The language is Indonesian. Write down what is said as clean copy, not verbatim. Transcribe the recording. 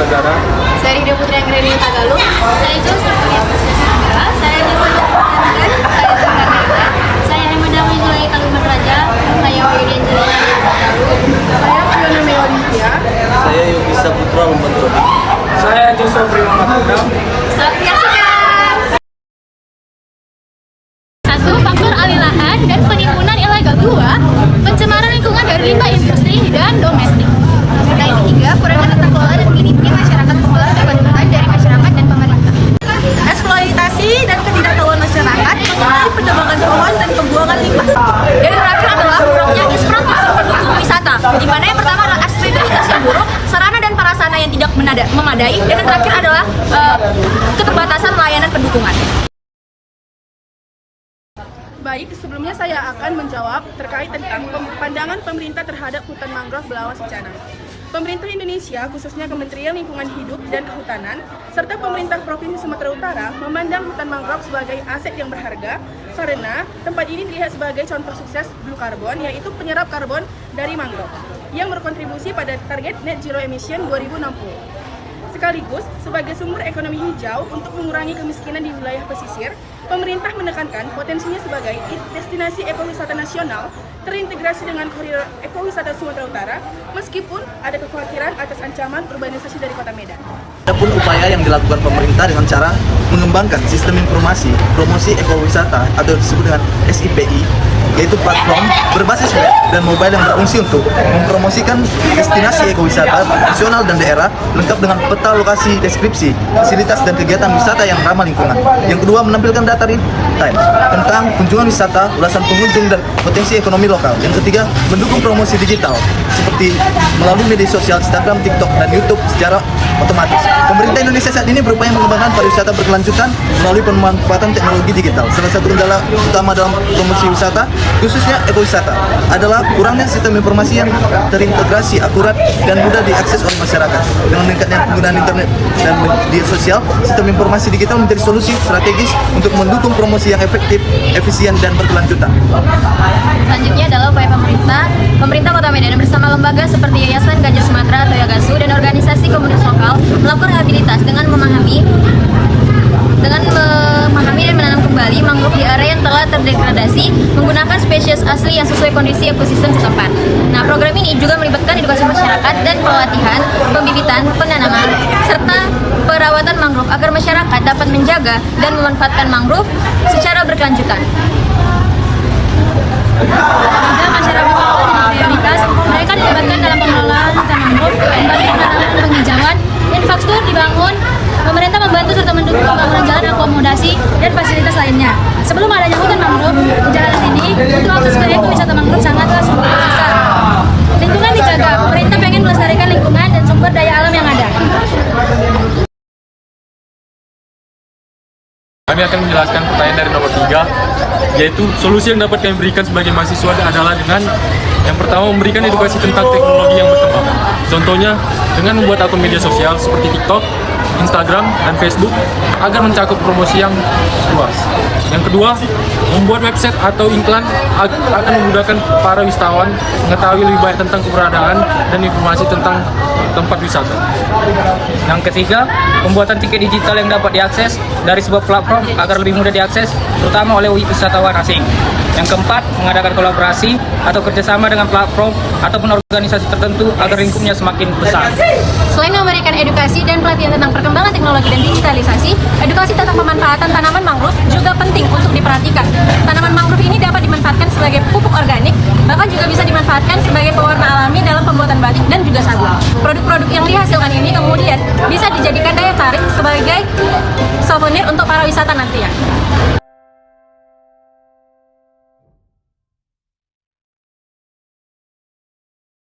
Negara. Saya Rida Putri Anggreni Tagalog. Saya Jos Saya Nirwan Saya Zulkarnaita. Saya Hemedami Zulai Kalimat Raja. Saya Widian Zulai Tagalog. Saya Fiona Meolimpia. Saya Yogi Saputra Membentrobi. Saya Joshua Prima Matudam. Saksikan. Satu, faktor alih lahan dan penimbunan ilegal. Dua, pencemaran lingkungan dari limbah industri dan domestik. Nah, yang ketiga, kurangnya tata kelola dan minimnya masyarakat pengelola kepentingan dari masyarakat dan pemerintah. Eksploitasi dan ketidaktahuan masyarakat mengenai penebangan pohon dan pembuangan limbah. Dan terakhir adalah kurangnya infrastruktur pendukung wisata, di mana yang pertama adalah aksesibilitas yang buruk, sarana dan prasarana yang tidak memadai, dan yang terakhir adalah keterbatasan layanan pendukungan. Baik, sebelumnya saya akan menjawab terkait tentang pandangan pemerintah terhadap hutan mangrove Belawan Secana. Pemerintah Indonesia, khususnya Kementerian Lingkungan Hidup dan Kehutanan, serta pemerintah Provinsi Sumatera Utara memandang hutan mangrove sebagai aset yang berharga karena tempat ini dilihat sebagai contoh sukses blue carbon, yaitu penyerap karbon dari mangrove yang berkontribusi pada target net zero emission 2060. Sekaligus, sebagai sumber ekonomi hijau untuk mengurangi kemiskinan di wilayah pesisir, pemerintah menekankan potensinya sebagai destinasi ekowisata nasional terintegrasi dengan koridor ekowisata Sumatera Utara, meskipun ada kekhawatiran atas ancaman urbanisasi dari kota Medan. Adapun upaya yang dilakukan pemerintah dengan cara mengembangkan sistem informasi promosi ekowisata atau disebut dengan SIPI, yaitu platform berbasis web dan mobile yang berfungsi untuk mempromosikan destinasi ekowisata nasional dan daerah lengkap dengan peta lokasi, deskripsi, fasilitas dan kegiatan wisata yang ramah lingkungan. Yang kedua, menampilkan data real time tentang kunjungan wisata, ulasan pengunjung dan potensi ekonomi lokal. Yang ketiga, mendukung promosi digital seperti melalui media sosial Instagram, TikTok, dan YouTube secara otomatis. Pemerintah Indonesia saat ini berupaya mengembangkan pariwisata berkelanjutan melalui pemanfaatan teknologi digital. Salah satu kendala utama dalam promosi wisata, khususnya ekowisata, adalah kurangnya sistem informasi yang terintegrasi, akurat, dan mudah diakses oleh masyarakat. Dengan meningkatnya penggunaan internet dan media sosial, sistem informasi digital menjadi solusi strategis untuk mendukung promosi yang efektif, efisien, dan berkelanjutan. Selanjutnya adalah upaya pemerintah Kota Medan bersama lembaga seperti Yayasan Gajah Sumatera atau Yagasu dan organisasi komunitas lokal melakukan rehabilitas dengan memahami dan menanam kembali mangrove di area yang telah terdegradasi menggunakan spesies asli yang sesuai kondisi ekosistem setempat. Nah, program ini juga melibatkan edukasi masyarakat dan pelatihan, pembibitan, penanaman, serta perawatan mangrove agar masyarakat dapat menjaga dan memanfaatkan mangrove secara berkelanjutan. Juga masyarakat prioritas, mereka dilibatkan dalam pengelolaan hutan mangrove, membantu penanaman penghijauan, infrastruktur dibangun, pemerintah membantu serta mendukung pembangunan jalan akomodasi dan fasilitas lainnya. Sebelum adanya hutan mangrove, di jalan ini untuk akses ke ekowisata mangrove sangatlah susah. Lingkungan dijaga, pemerintah pengen melestarikan lingkungan dan sumber daya alam yang ada. Kami akan menjelaskan pertanyaan dari nomor 3, yaitu solusi yang dapat kami berikan sebagai mahasiswa adalah dengan yang pertama memberikan edukasi tentang teknologi yang berkembang. Contohnya dengan membuat akun media sosial seperti TikTok, Instagram, dan Facebook agar mencakup promosi yang luas. Yang kedua, membuat website atau iklan akan memudahkan para wisatawan mengetahui lebih banyak tentang keberadaan dan informasi tentang tempat wisata. Yang ketiga, pembuatan tiket digital yang dapat diakses dari sebuah platform agar lebih mudah diakses, terutama oleh wisatawan asing. Yang keempat, mengadakan kolaborasi atau kerjasama dengan platform ataupun organisasi tertentu agar lingkupnya semakin besar. Selain memberikan edukasi dan pelatihan tentang perkembangan teknologi dan digitalisasi, edukasi tentang pemanfaatan tanaman mangrove juga penting untuk diperhatikan. Tanaman mangrove ini dapat dimanfaatkan sebagai pupuk organik, bahkan juga bisa dimanfaatkan sebagai pewarna alami dalam pembuatan batik dan juga sabun. Produk-produk yang dihasilkan ini kemudian bisa dijadikan